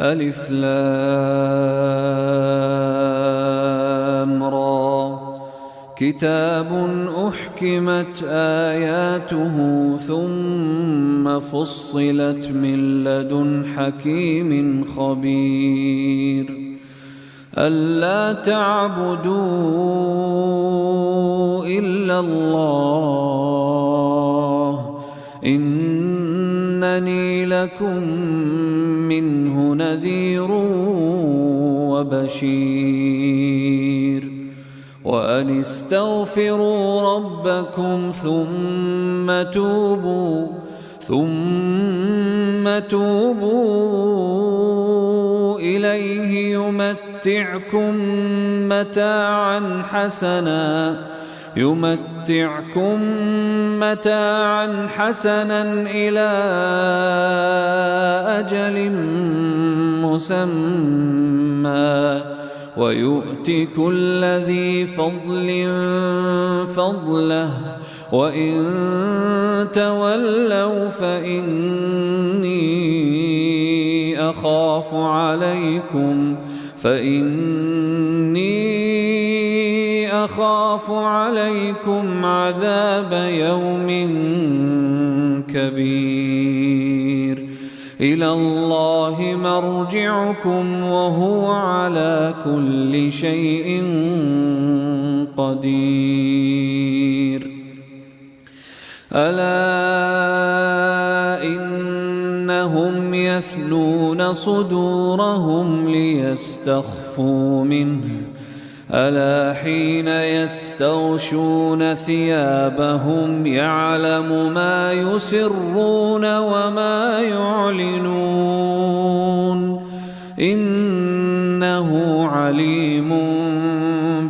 ألف لام را كتاب أحكمت آياته ثم فصلت من لدن حكيم خبير ألا تعبدوا إلا الله إنني لكم منه نذير وبشير وأن استغفروا ربكم ثم توبوا إليه يمتعكم متاعا حسنا إلى أجل مسمى ويؤت كل ذي فضل فضله وإن تولوا فإني أخاف عليكم عذاب يوم كبير إلى الله مرجعكم وهو على كل شيء قدير ألا إنهم يثنون صدورهم ليستخفوا منه ألا حين يستغشون ثيابهم يعلم ما يسرون وما يعلنون إنه عليم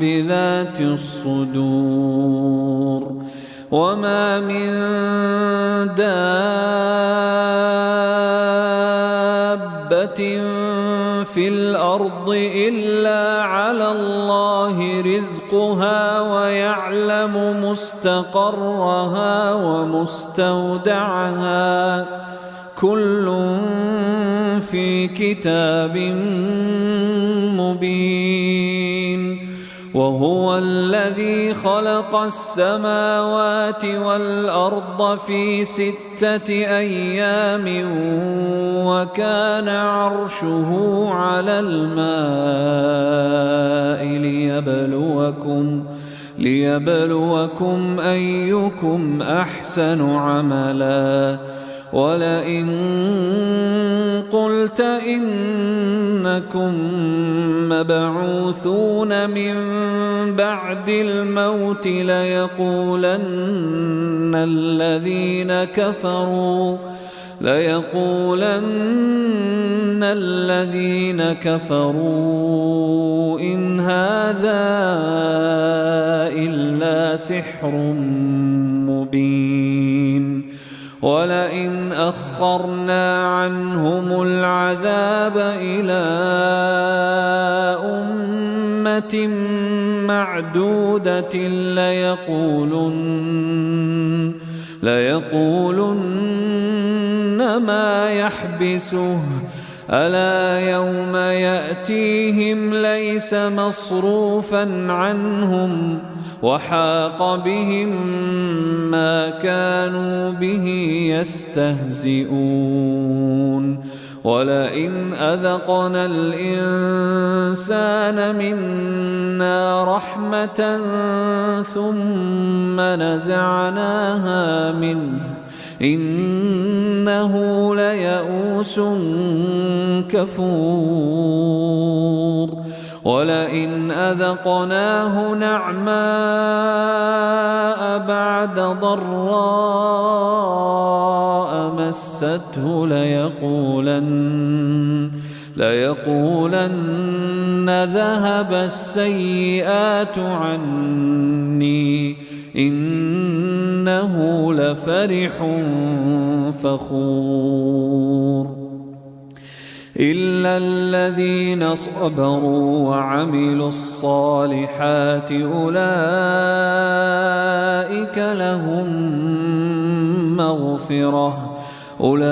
بذات الصدور وما من دابة في الأرض إلا على الله رزقها ويعلم مستقرها ومستودعها كل في كتاب مبين وهو الذي خلق السماوات والأرض في 6 أيام وكان عرشه على الماء ليبلوكم أيكم أحسن عملا ولئن قلت إنكم مبعوثون من بعد الموت ليقولن الذين كفروا إن هذا إلا سحر مبين ولئن أخرنا عنهم العذاب إلى أمة معدودة ليقولن ما يحبسه ألا يوم يأتيهم ليس مصروفا عنهم وحاق بهم ما كانوا به يستهزئون ولئن أذقنا الإنسان منا رحمة ثم نزعناها منه إنه ليئوس كفور ولئن أذقناه نعماء بعد ضراء مسته ليقولن ذهب السيئات عني إنه لفرح فخور إلا الذين صبروا وعملوا الصالحات أولئك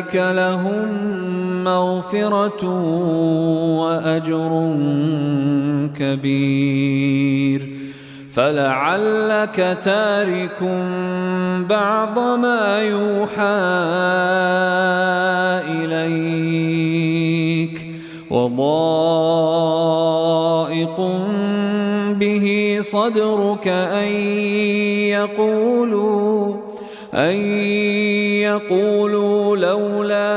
أولئك لهم مغفرة وأجر كبير. فلعلك تارك بعض ما يوحى إليك وضائق به صدرك أن يقولوا لولا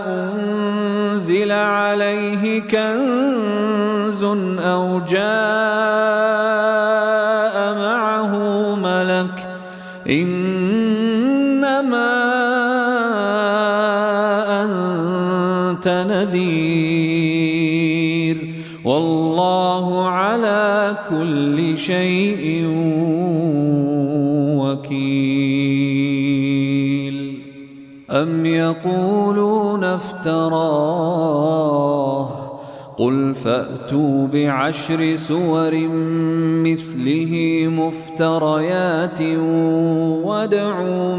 أنزل عليه كنز أو جاء معه ملك إنما أنت نذير والله على كل شيء وكيل. أم يقولون افتراه قل فأتوا بعشر سور مثله مفتريات وادعوا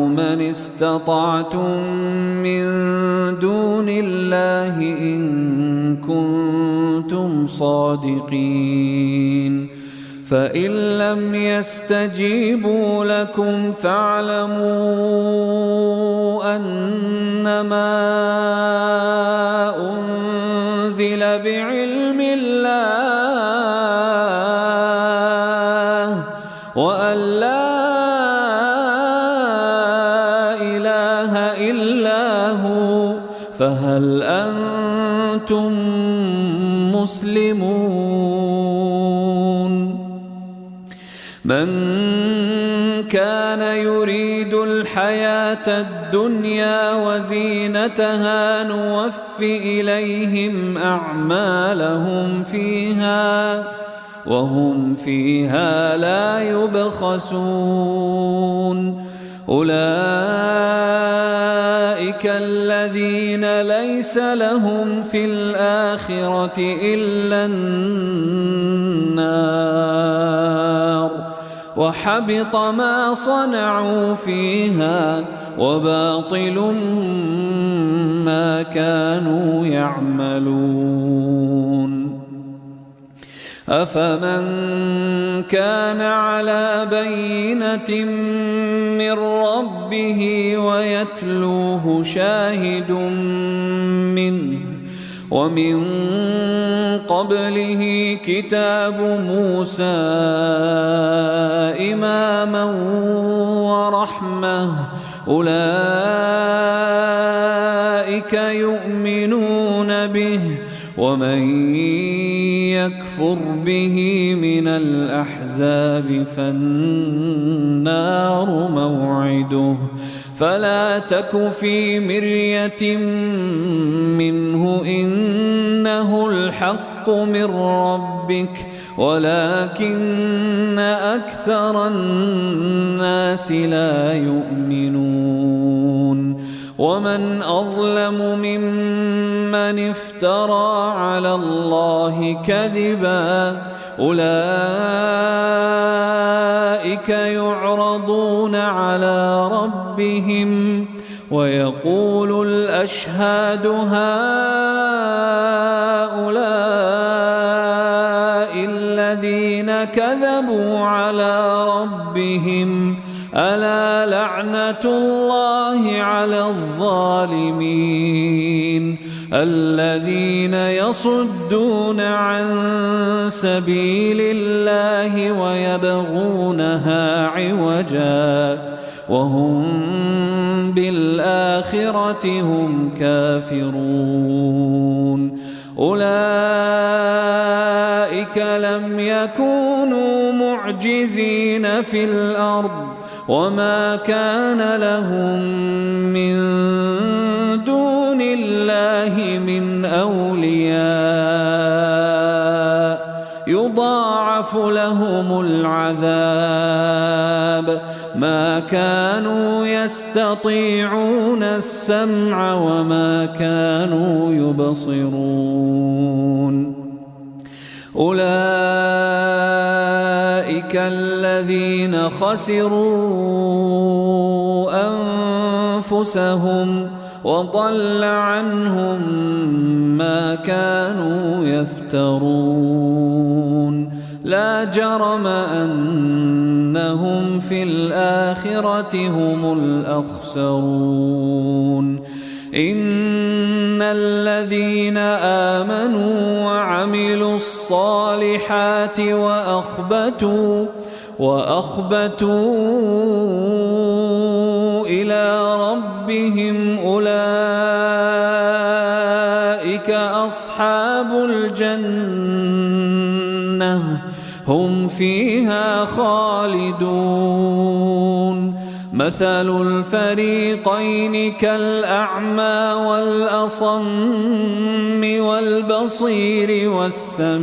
من استطعتم من دون الله إن كنتم صادقين. فإن لم يستجيبوا لكم فاعلموا أنما أنزل بعلم الله وأن لا إله إلا هو فهل أنتم مسلمون؟ من كان يريد الحياة الدنيا وزينتها نوف إليهم أعمالهم فيها وهم فيها لا يبخسون. أولئك الذين ليس لهم في الآخرة إلا النار وحبط ما صنعوا فيها وباطل ما كانوا يعملون. أفمن كان على بينة من ربه ويتلوه شاهد منه ومن قبله كتاب موسى إماما ورحمة أولئك يؤمنون به ومن يكفر به من الأحزاب فالنار موعده. فلا تك في مرية منه إنه الحق من ربك ولكن أكثر الناس لا يؤمنون. ومن أظلم ممن افترى على الله كذبا أولئك يعرضون على ربهم ويقول الأشهاد هؤلاء الذين كذبوا على ربهم ألا لعنة الله على الظالمين الذين يصدون عن سبيل الله ويبغونها عوجا وهم بالآخرة هم كافرون. أولئك لم يكونوا معجزين في الأرض وما كان لهم من دون الله من أولياء يضاعف لهم العذاب ما كانوا يستطيعون السمع وما كانوا يبصرون. أولئك أولئك الذين خسروا أنفسهم وضل عنهم ما كانوا يفترون لا جرم أنهم في الآخرة هم الأخسرون إن الذين آمنوا وعملوا الصالحات وأخبتوا إلى ربهم أولئك أصحاب الجنة هم فيها خالدون مثل الفريقين كالأعمى والأصم والبصير والسميع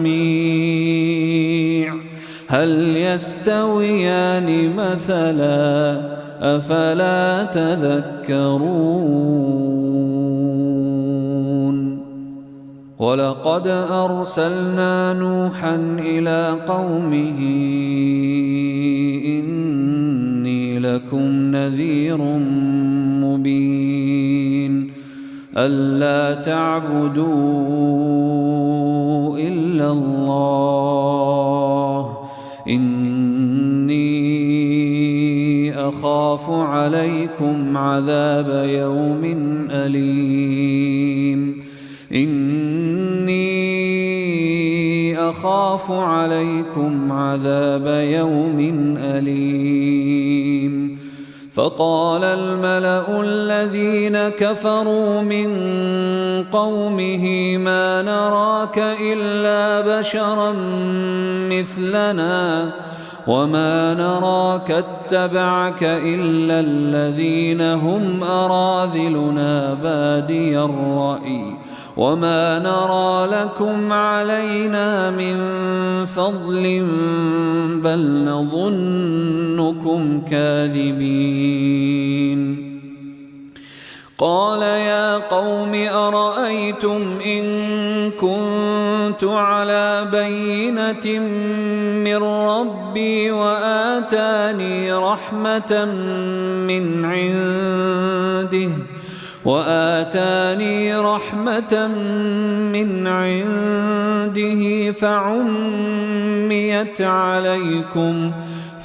هل يستويان مثلا أفلا تذكرون ولقد أرسلنا نوحا إلى قومه إني لكم نذير مبين ألا تعبدوا إلا الله إني أخاف عليكم عذاب يوم أليم أخاف عليكم عذاب يوم أليم فقال الملأ الذين كفروا من قومه ما نراك إلا بشرا مثلنا وما نراك اتبعك إلا الذين هم أراذلنا بادي الرأي وما نرى لكم علينا من فضل بل نظنكم كاذبين قال يا قوم أرأيتم إن كنت على بينة من ربي وآتاني رحمة من عنده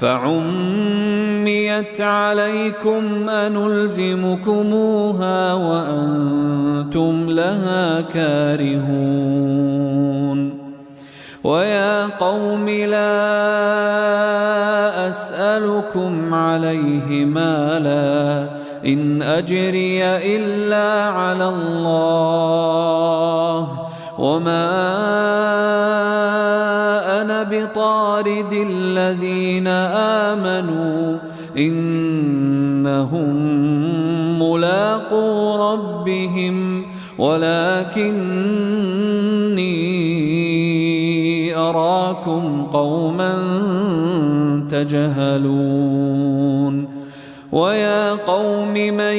فعميت عليكم أنلزمكموها وأنتم لها كارهون ويا قوم لا أسألكم عليه مالا إن أجري إلا على الله وما أنا بطارد الذين آمنوا إنهم ملاقو ربهم ولكني أراكم قوما تجهلون ويا قوم من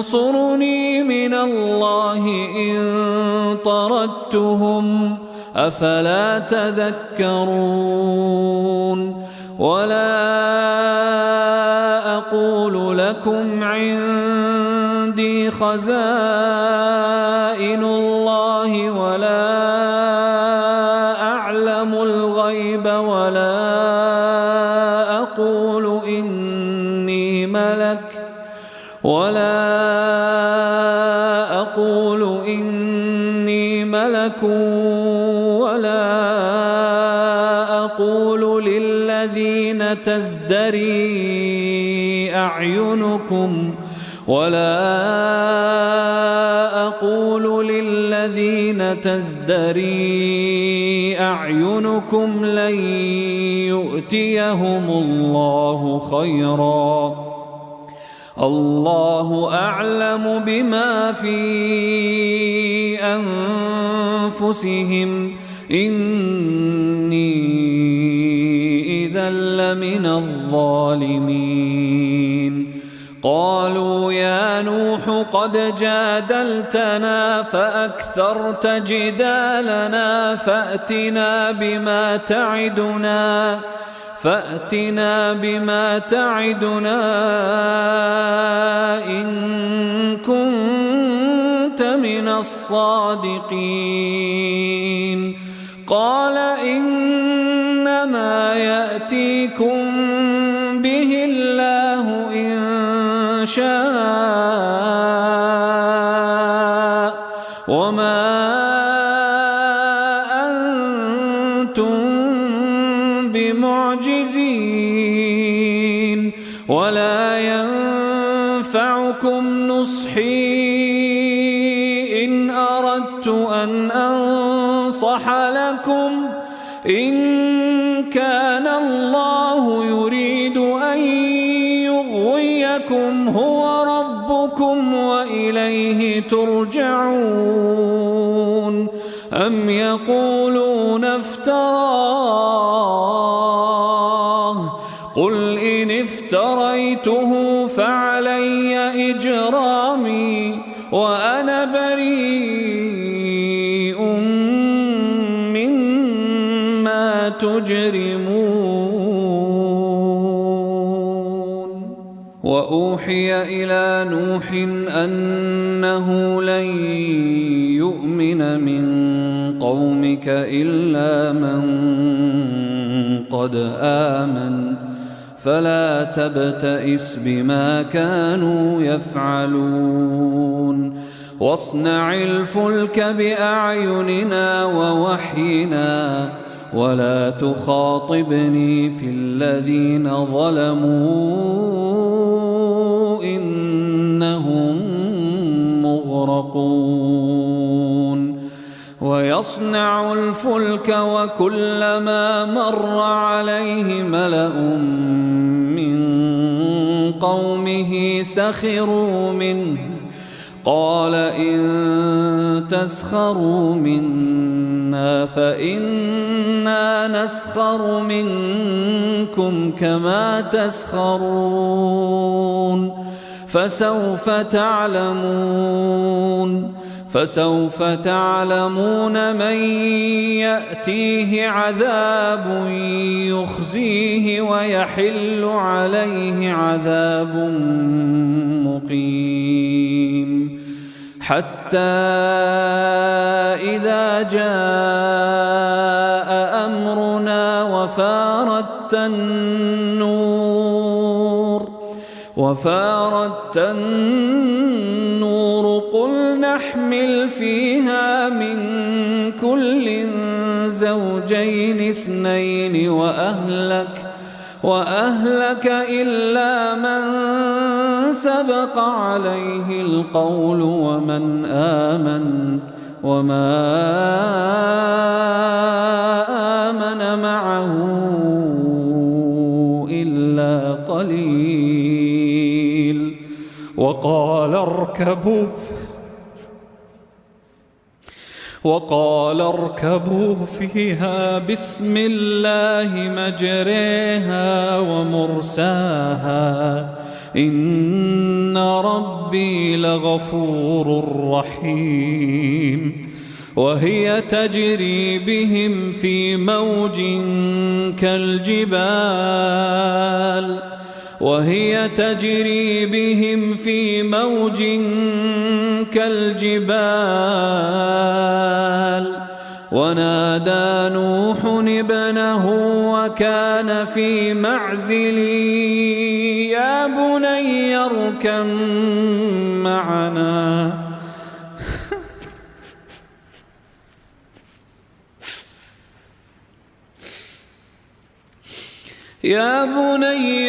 ينصرني من الله إن طردتهم أفلا تذكرون ولا أقول لكم عندي خزائن الله ولا أعلم الغيب ولا أقول إني ملك ولا أقول للذين تزدري أعينكم لن يؤتيهم الله خيرا الله أعلم بما في أنفسهم إني إذا لمن الظالمين قالوا يا نوح قد جادلتنا فأكثرت جدالنا فأتنا بما تعدنا إن كنت من الصادقين. قال إنما يأتيكم به الله إن شاء وما أنتم بمعجزين ولا ينفعكم نصحي إن أردت أن أنصح لكم إن كان الله يريد أن يغويكم هو ربكم وإليه ترجعون. أم يقولون افتراه قل إن افتريته فعلي إجرامي وأنا بريء مما تجرمون. وأوحي إلى نوح أنه لن يؤمن من قومك إلا من قد آمن فلا تبتئس بما كانوا يفعلون. واصنع الفلك بأعيننا ووحينا ولا تخاطبني في الذين ظلموا إنهم مغرقون. ويصنع الفلك وكلما مر عليه ملأ من قومه سخروا منه قال إن تسخروا منا فإنا نسخر منكم كما تسخرون. فسوف تعلمون من يأتيه عذاب يخزيه ويحل عليه عذاب مقيم. حتى إذا جاء أمرنا وفارت النور قل نحمل فيها من كل زوجين اثنين وأهلك إلا من سبق عليه القول ومن آمن وما آمن معه إلا قليل. وقال اركبوا فيها بسم الله مجريها ومرساها إن ربي لغفور رحيم. وهي تجري بهم في موج كالجبال ونادى نوح ابنه وكان في معزل يا بني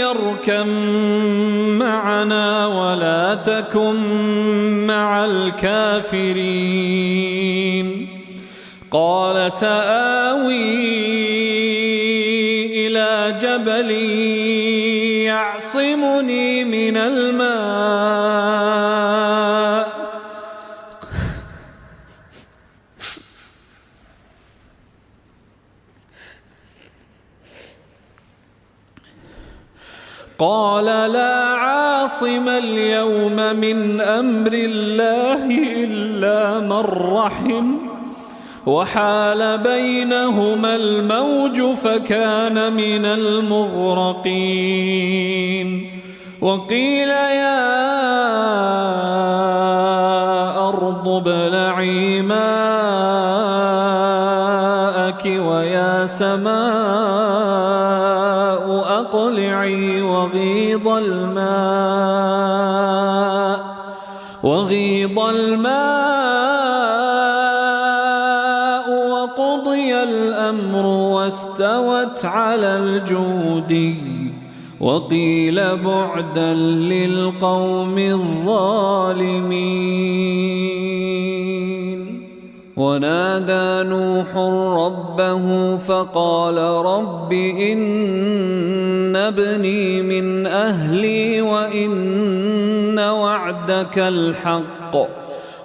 اركب معنا ولا تكن مع الكافرين. قال سآوي إلى جبل يعصمني من الماء قال لا عاصم اليوم من أمر الله إلا من رحم وحال بينهما الموج فكان من المغرقين وقيل يا أرض ابلعي ماءك ويا سماء أقلعي وغيض الماء وقضي الأمر واستوت على الجودي وقيل بعدا للقوم الظالمين ونادى نوح ربه فقال رب إن ابني من أهلي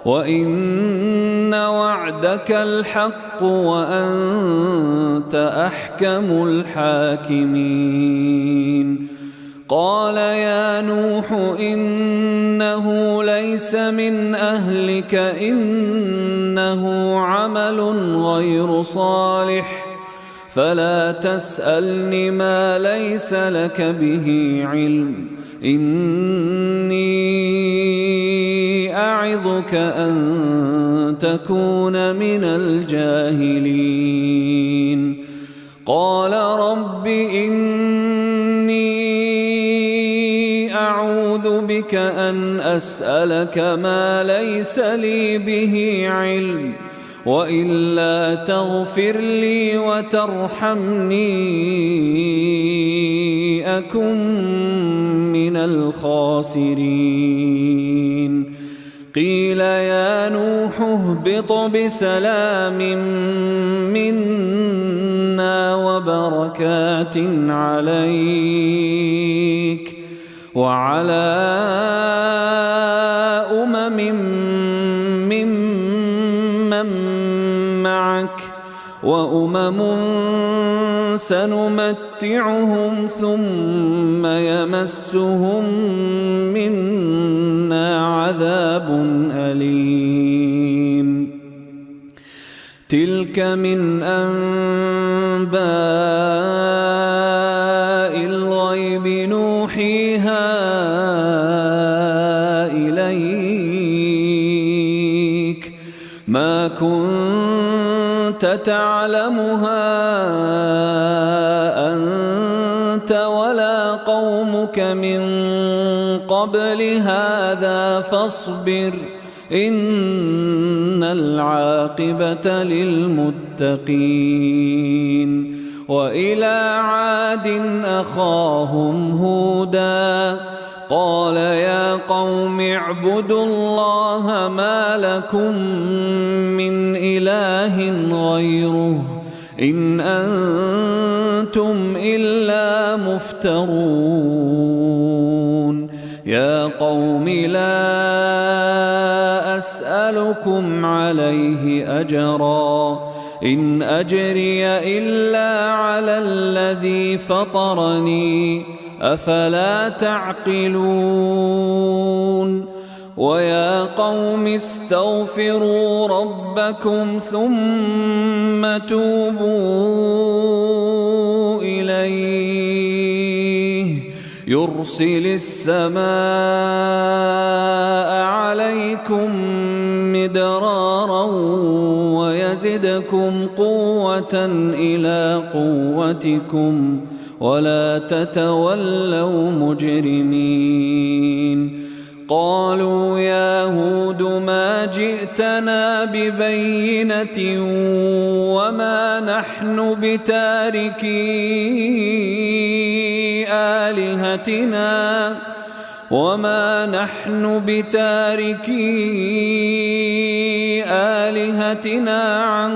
وإن وعدك الحق وأنت أحكم الحاكمين قال يا نوح إنه ليس من أهلك إنه عمل غير صالح فلا تسألني ما ليس لك به علم إني أعظك أن تكون من الجاهلين قال رب إني أعوذ بك أن أسألك ما ليس لي به علم وإلا تغفر لي وترحمني أكن من الخاسرين قيل يا نوح اهبط بسلام منا وبركات عليك وعلى ممن معك وأمم سنمتعهم ثم يمسهم منا عذاب أليم تلك من أنباء الغيب نوحيها إليك ما كنت تعلمها أنت ولا قومك من قبل هذا فاصبر إن العاقبة للمتقين وإلى عاد أخاهم هودا قال يا قوم اعبدوا الله ما لكم من إله غيره إن أنتم إلا مفترون يا قوم لا أسألكم عليه أجرا إن أجري إلا على الذي فطرني أفلا تعقلون ويا قوم استغفروا ربكم ثم توبوا إليه يرسل السماء عليكم مدرارا ويزدكم قوة إلى قوتكم ولا تتولوا مجرمين قالوا يا هود ما جئتنا ببينة وما نحن بتاركي آلهتنا عن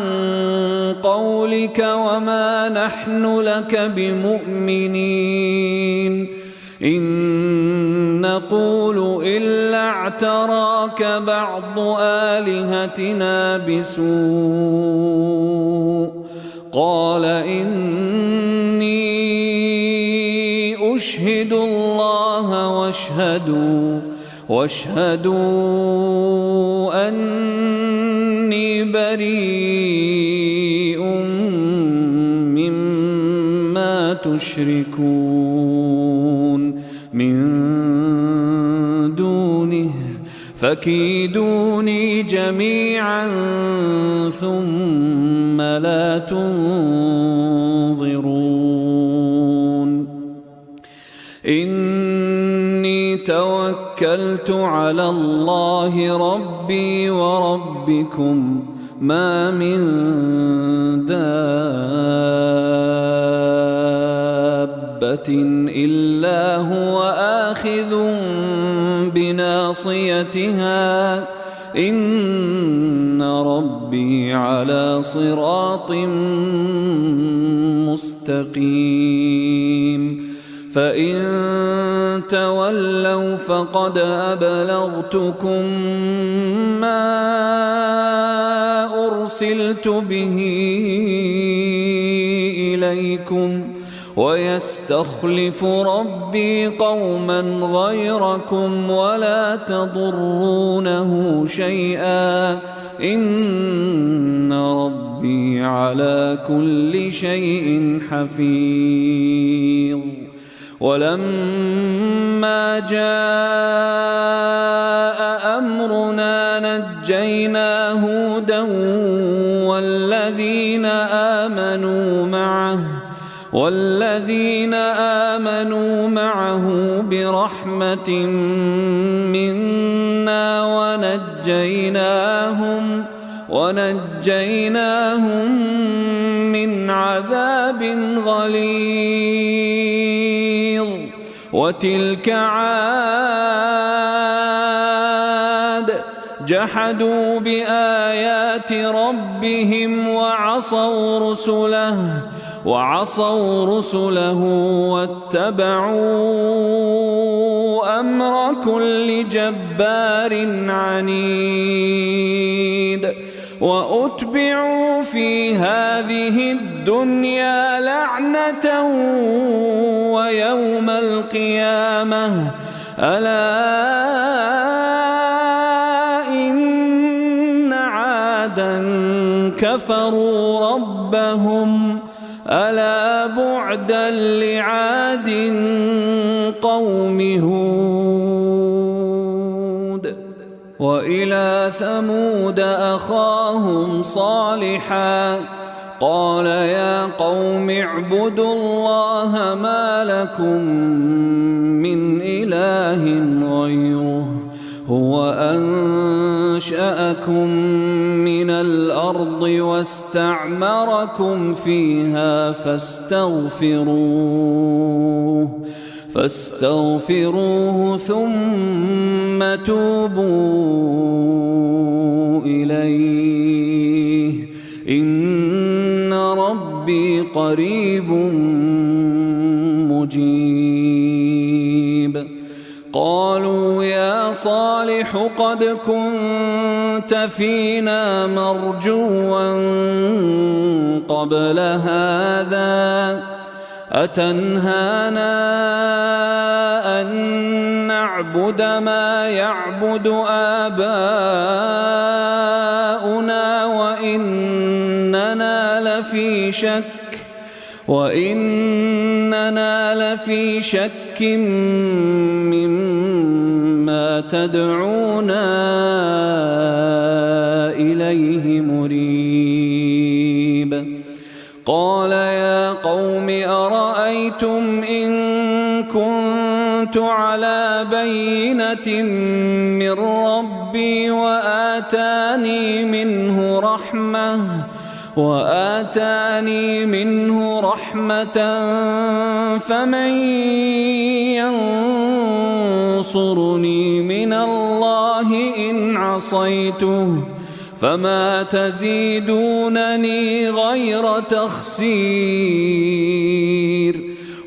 قولك وما نحن لك بمؤمنين إن نقول إلا اعتراك بعض آلهتنا بسوء قال إني اشهدوا الله واشهدوا أني بريء مما تشركون من دونه فكيدوني جميعا ثم لا تنظرون إني توكلت على الله ربي وربكم ما من دابة إلا هو آخذ بناصيتها إن ربي على صراط مستقيم فإن تولوا فقد أبلغتكم ما أرسلت به إليكم ويستخلف ربي قوما غيركم ولا تضرونه شيئا إن ربي على كل شيء حفيظ ولما جاء أمرنا نجينا هودا والذين آمنوا معه برحمة منا ونجيناهم من عذاب غليظ وتلك عاد جحدوا بآيات ربهم وعصوا رسله واتبعوا أمر كل جبار عنيد وأتبعوا في هذه الدنيا لعنة ويوم القيامة ألا إن عادا كفروا ربهم ألا بعدا لعاد قوم هود وإلى ثمود أخاهم صالحا قال يا قوم اعبدوا الله ما لكم من إله غيره هو أنشأكم من الأرض واستعمركم فيها فاستغفروه ثم توبوا إليه إن ربي قريب مجيب قالوا يا صالح قد كنت فينا مرجوا قبل هذا أتنهانا أن نعبد ما يعبد آباؤنا وإننا لفي شك مما تدعونا إليه مريب قال يا قوم أرأيتم إن كنت على بينة من ربي وآتاني منه رحمة فمن ينصرني من الله إن عصيته فما تزيدونني غير تخسير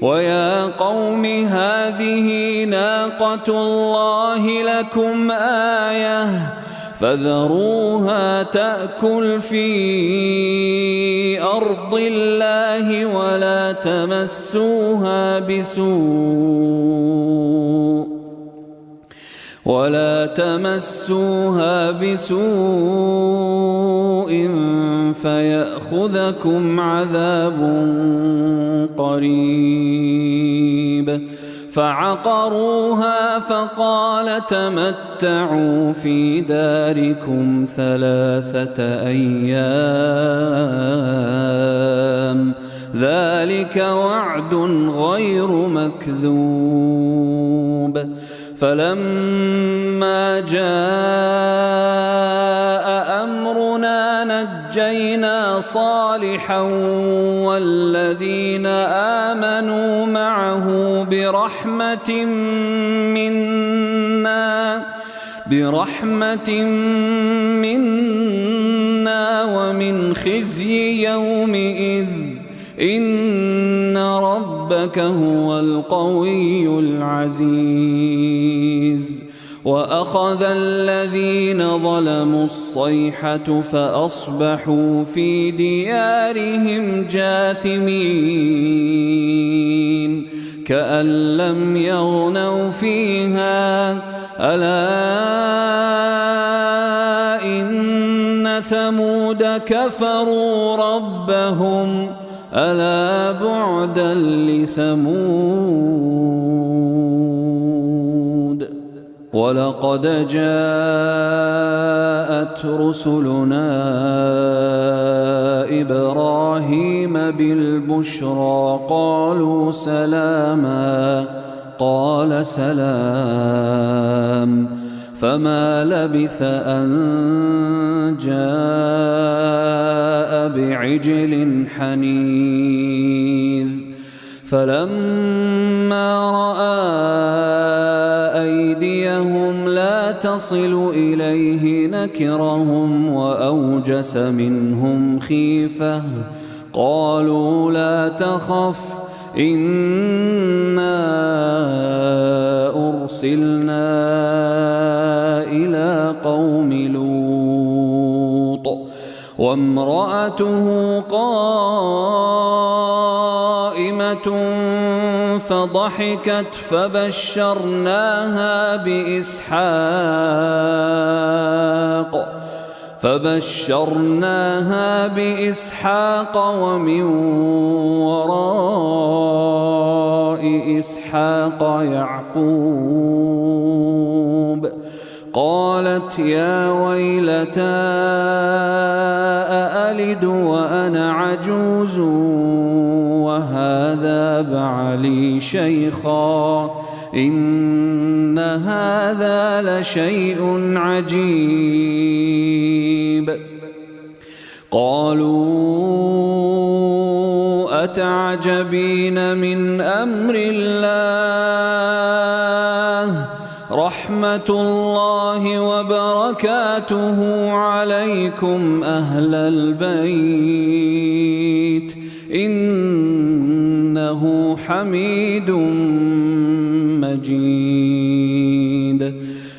ويا قوم هذه ناقة الله لكم آية فذروها تأكل في أرض الله ولا تمسوها بسوء فيأخذكم عذاب قريب. فعقروها فقال تمتعوا في داركم 3 أيام ذلك وعد غير مكذوب. فلما جاء أمرنا نجينا صالحا والذين آمنوا معه برحمة منا ومن خزي يومئذ إن ربك هو القوي العزيز. وأخذ الذين ظلموا الصيحة فأصبحوا في ديارهم جاثمين كأن لم يغنوا فيها ألا إن ثمود كفروا ربهم ألا بعدا لثمود. ولقد جاءت رسلنا إبراهيم بالبشرى قالوا سلاما قال سلام فما لبث أن جاء بعجل حنيذ. فلما رأى أيديهم لا تصل إليه نكرهم وأوجس منهم خيفة قالوا لا تخف إنا أرسلنا إلى قوم لوط وامرأته قائمة فضحكت فبشرناها بإسحاق ومن وراء إسحاق يعقوب. قالت يا ويلتى أألد وأنا عجوز وهذا بعلي شيخا إن هذا لشيء عجيب. قالوا أتعجبين من أمر الله رحمة الله وبركاته عليكم أهل البيت إنه حميد مجيد.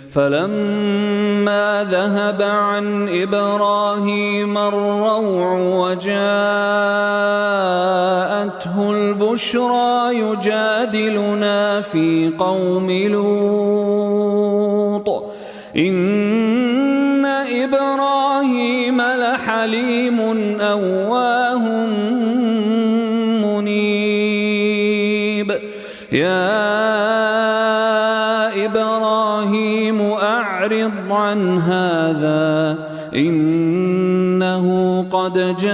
فلما ذهب عن إبراهيم الروع وجاءته البشرى يجادلنا في قوم لوط إن إبراهيم لحليم أواه منيب. يا إبراهيم أعرض عن هذا إنه قد جاء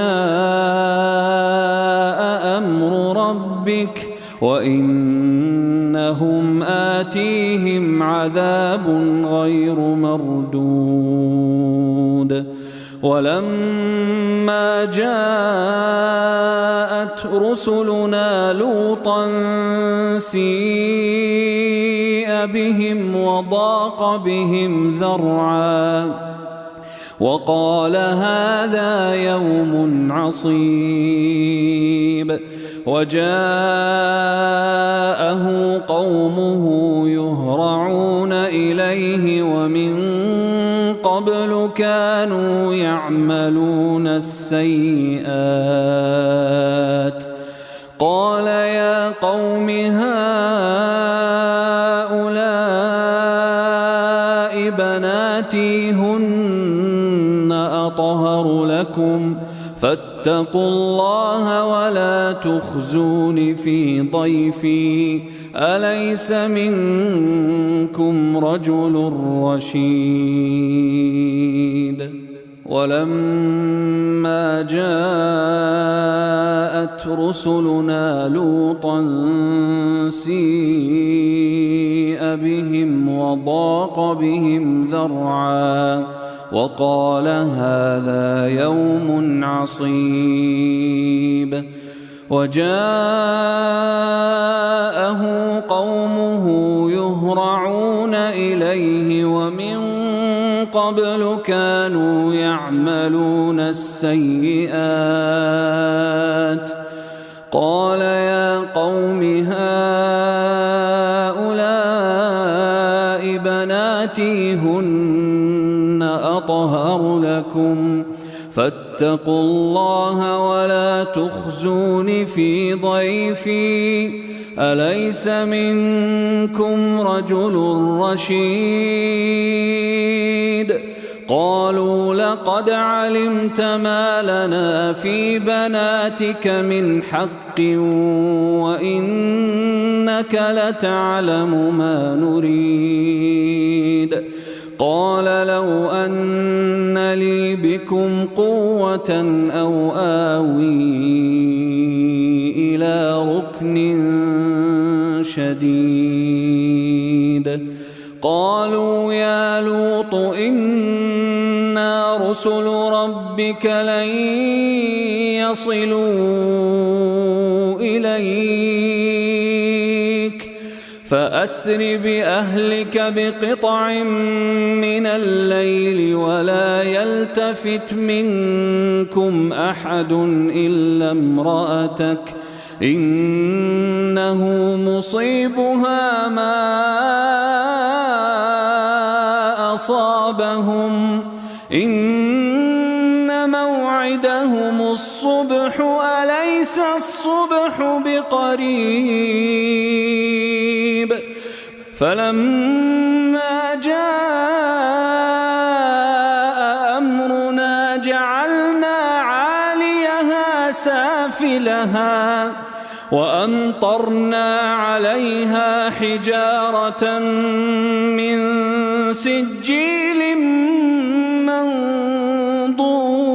أمر ربك وإنهم آتيهم عذاب غير مردود. ولما جاءت رسلنا لوطا سيء بهم وضاق بهم ذرعا وقال هذا يوم عصيب. وجاءه قومه يهرعون إليه ومن قبل كانوا يعملون السيئات قال يا قوم هؤلاء بناتي هن أطهر لكم فاتقوا الله ولا تخزون في ضيفي أليس منكم رجل رشيد. ولما جاءت رسلنا لوطا سيء بهم وضاق بهم ذرعا وقال هذا يوم عصيب. وجاءه قومه يهرعون إليه ومن قبل كانوا يعملون السيئات قال يا قوم هؤلاء بناتي هن أطهر لكم فاتقوا الله ولا تخزون في ضيفي أليس منكم رجل رشيد. قالوا لقد علمت ما لنا في بناتك من حق وإنك لتعلم ما نريد. قال لو أن لي بكم قوة أو آوي إلى ركن شديد. قالوا يا لوط إنا رسل ربك لن يصلوا إليك فأسر بأهلك بقطع من الليل ولا يلتفت منكم أحد إلا امرأتك إنه مصيبها ما أصابهم إن موعدهم الصبح أليس الصبح بقريب. فلما جاء أمرنا جعلنا عاليها سافلها وأمطرنا عليها حجارة من سجيل منضود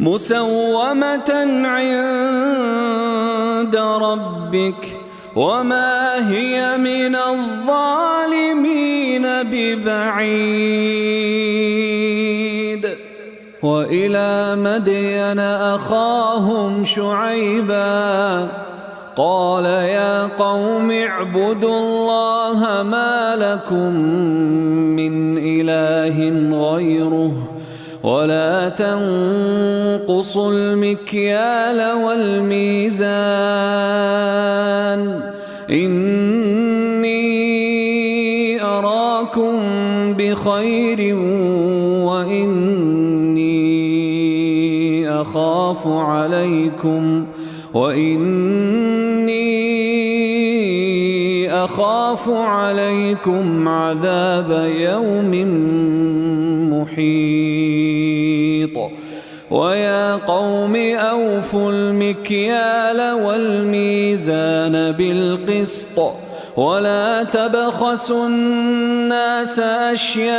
مسومة عند ربك وما هي من الظالمين ببعيد. وإلى مدين أخاهم شعيبا قال يا قوم اعبدوا الله ما لكم من إله غيره ولا تنقصوا المكيال والميزان إني أراكم بخير وإني أخاف عليكم عذاب يوم محيط. ويا قوم أوفوا المكيال والميزان بالقسط ولا تبخسوا الناس أشياءهم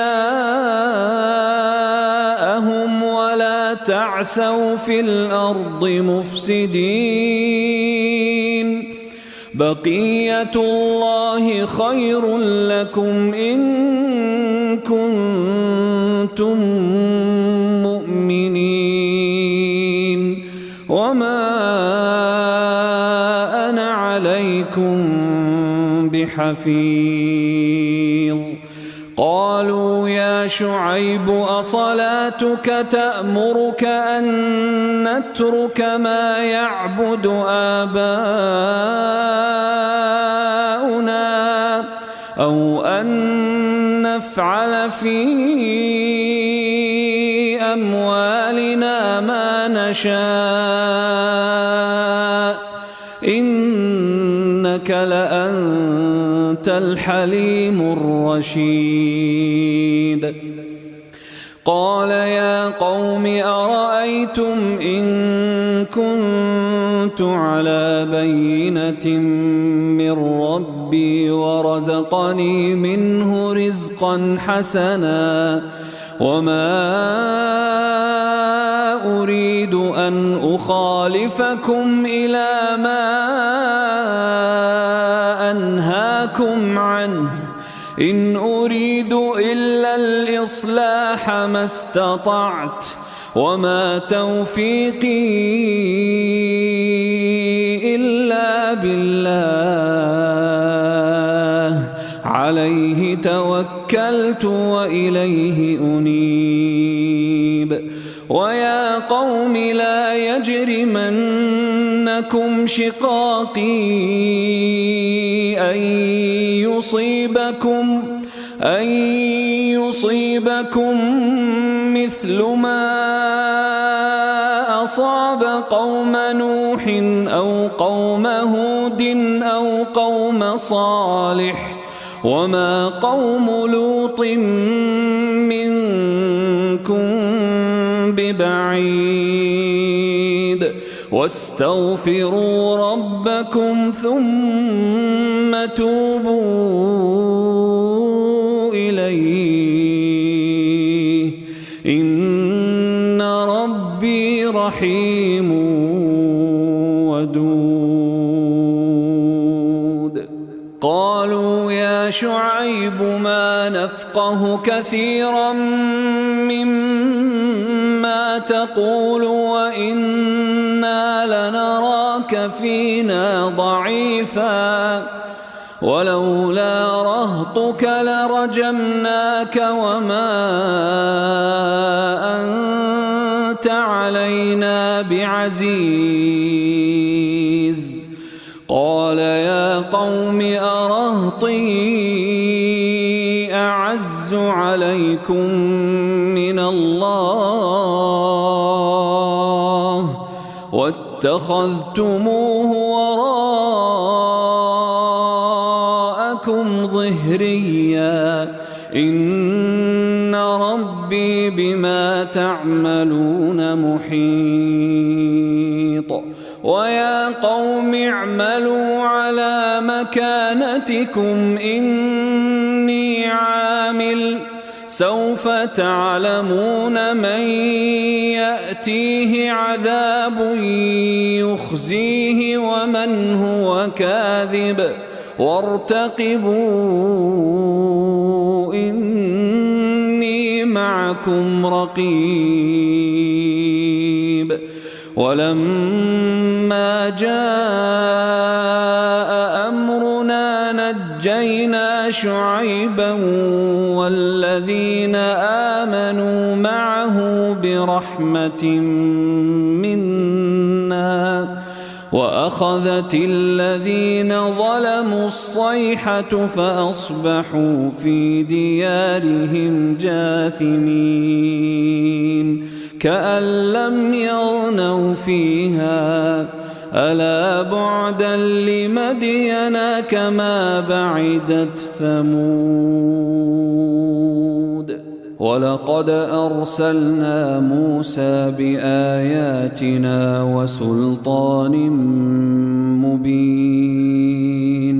ولا تعثوا في الأرض مفسدين. بقية الله خير لكم إن كنتم مؤمنين وما أنا عليكم بحفيظ. قالوا يا شعيب أصلاتك تأمرك أن نترك ما يعبد آباؤنا أو أن نفعل في أموالنا ما نشاء إنك لأنت الحليم الرشيد. قال يا قوم أرأيتم إن كنت على بينة من ربي ورزقني منه رزقا حسنا وما أريد أن أخالفكم إلى ما أنهاكم عنه إن أريد إلا الإصلاح ما استطعت وما توفيقي إلا بالله عليه توكلت وإليه أنيب. ويا قوم لا يجرمنكم شقاقي أن يصيبكم مثل ما أصاب قوم نوح أو قوم هود أو قوم صالح وما قوم لوط منكم ببعيد واستغفروا ربكم ثم توبوا إليه إن ربي رحيم ودود. قالوا يا شعيب ما نفقه كثيرا مما تقول وإنا لنراك فينا ضعيفا ولولا رهطك لرجمناك وما أنت علينا بعزيز. قال يا قوم أرهطي أعز عليكم من الله واتخذتموه وراءكم ظهريا إن ربي بما تعملون محيط. ويا قوم اعملوا على مكانتكم إني عامل سوف تعلمون من يأتيه عذاب يخزيه ومن هو كاذب وارتقبوا إني معكم رقيب. ولما جاء أمرنا نجينا شعيبا والذين آمنوا معه برحمة منا وأخذت الذين ظلموا الصيحة فأصبحوا في ديارهم جاثمين كأن لم يغنوا فيها ألا بعدا لمدين كما بعدت ثمود. ولقد أرسلنا موسى بآياتنا وسلطان مبين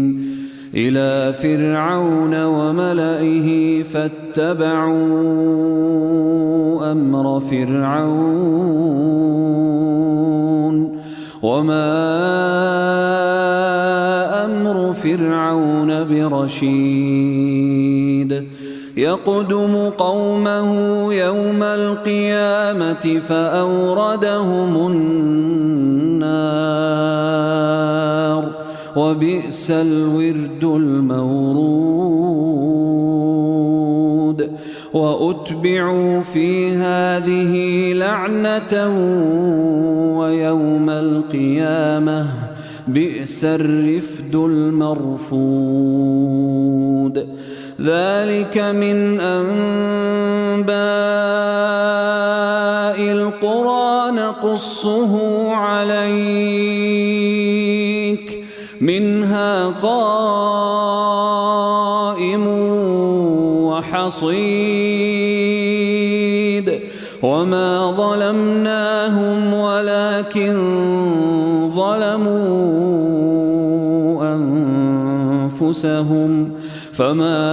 إلى فرعون وملئه فاتبعوا أمر فرعون وما أمر فرعون برشيد. يقدم قومه يوم القيامة فأوردهم النار وبئس الورد المورود. وأتبعوا في هذه لعنة ويوم القيامة بئس الرفد المرفود ذلك من أنباء القرى نقصه عليك منها قائم وحصيد وما ظلمناهم ولكن ظلموا أنفسهم فما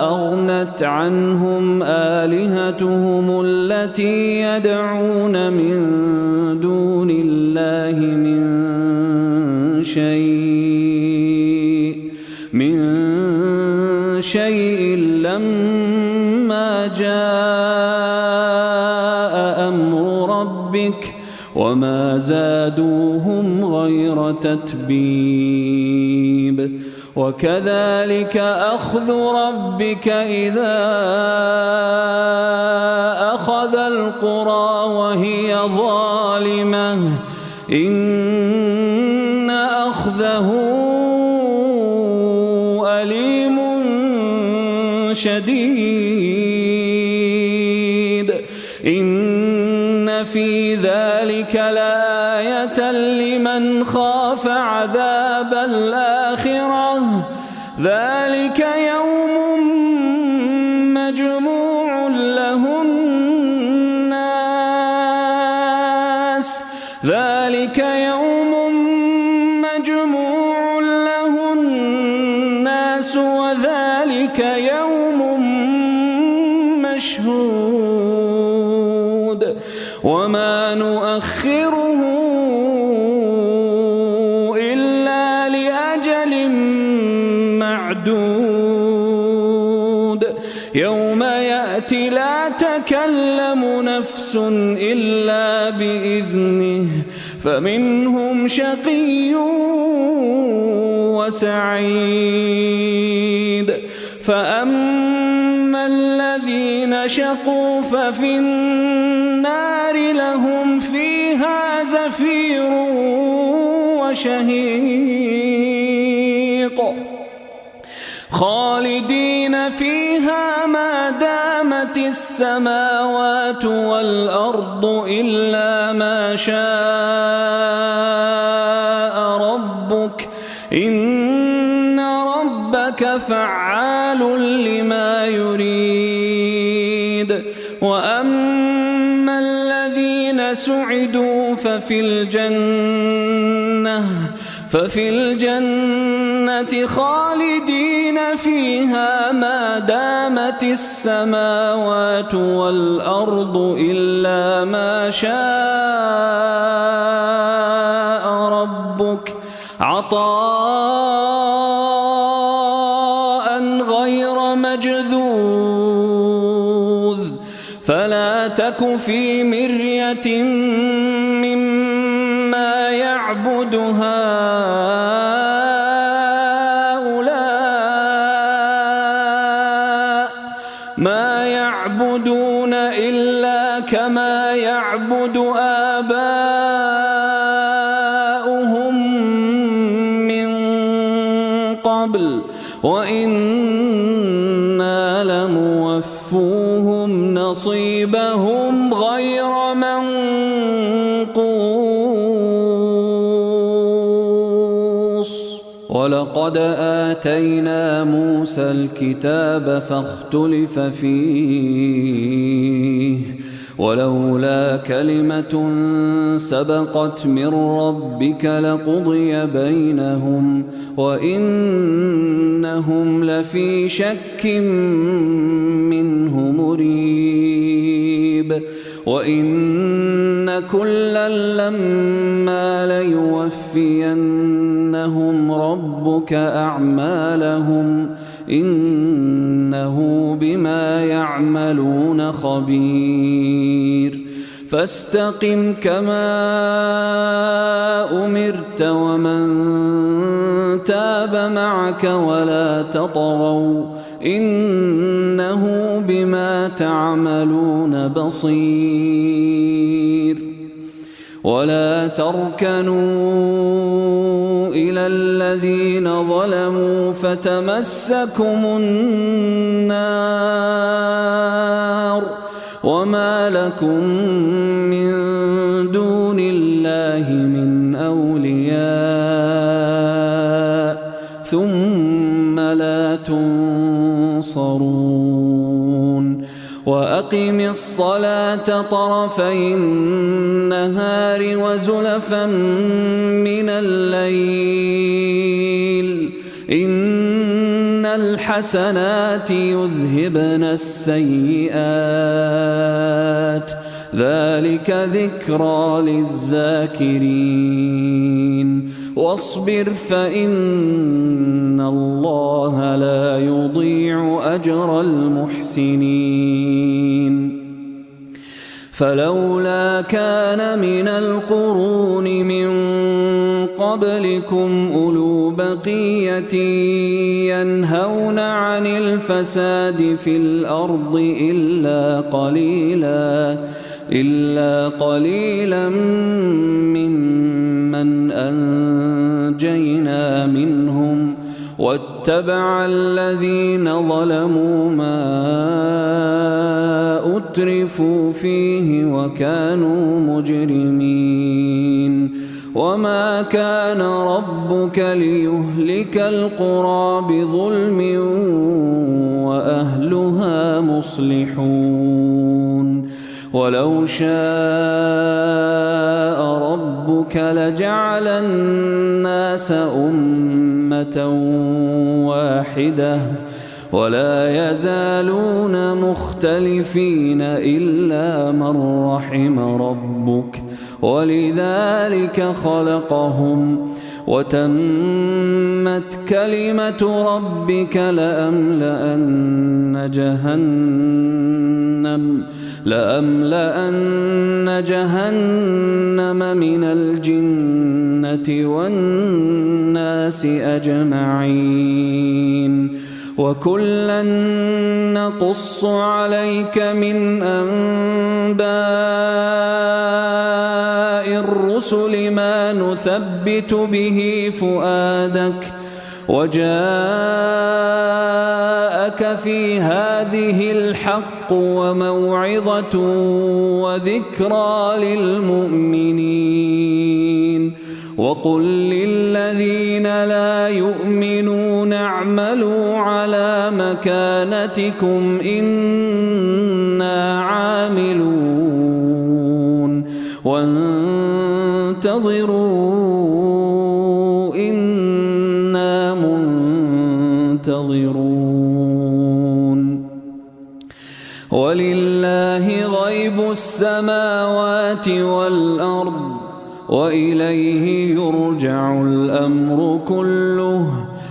أغنت عنهم آلهتهم التي يدعون من دون الله من شيء لما جاء أمر ربك وما زادوهم غير تتبيب وكذلك أخذ ربك إذا أخذ القرى وهي ظالمة إن أخذه أليم شديد إن في ذلك لآية لمن خاف عذاب الآخرة ذلك يوم مجموع له الناس وذلك يوم مشهود وما نؤخره إلا لأجل معدود يوم يأتي لا تكلم نفس إلا بإذنه فمنهم شقي وسعيد فأما الذين شقوا ففي النار لهم فيها زفير وشهيق خالدين فيها ما دامت السماوات والأرض إلا ما شاء ربك إن ربك فعال لما يريد وأما الذين سعدوا ففي الجنة خالدين فيها ما دامت السماوات والأرض إلا ما شاء ربك عطاء غير مجذوذ فلا تك في مرية مما يعبد هؤلاء ما يعبدون إلا كما يعبد آباؤهم من قبل وإنا لموفوهم نصيبهم غير منقوص ولقد آتينا موسى الكتاب فاختلف فيه ولولا كلمة سبقت من ربك لقضي بينهم وإنهم لفي شك منه مريب وإن كلا لما ليوفينهم ربك أعمالهم إنه بما يعملون خبير فاستقم كما أمرت ومن تاب معك ولا تطغوا إنه بما تعملون بصير ولا تركنوا إلى الذين ظلموا فتمسكم النار وما لكم من دون الله من أولياء ثم لا تنصرون وأقم الصلاة طرفي النهار وزلفا من الليل إن الحسنات يذهبن السيئات ذلك ذكرى للذاكرين واصبر فإن الله لا يضيع أجر المحسنين فلولا كان من القرون من قبلكم أولو بقية ينهون عن الفساد في الأرض إلا قليلا ممن أنجينا منهم واتبع الذين ظلموا ما أترفوا فيه وكانوا مجرمين وما كان ربك ليهلك القرى بظلم وأهلها مصلحون ولو شاء ربك لجعل الناس أمة واحدة ولا يزالون مختلفين إلا من رحم ربك ولذلك خلقهم وتمت كلمة ربك لأملأن جهنم من الجنة والناس أجمعين وكلا نقص عليك من أنباء الرسل ما نثبت به فؤادك وجاءك في هذه الحق وموعظة وذكرى للمؤمنين وقل للذين لا يؤمنون اعملوا على مكانتكم إنا عاملون وانتظروا إنا منتظرون ولله غيب السماوات والأرض وإليه يرجع الأمر كله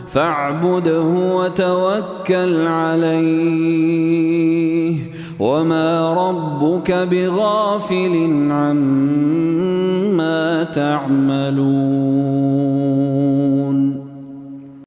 فاعبده وتوكل عليه وما ربك بغافل عما تعملون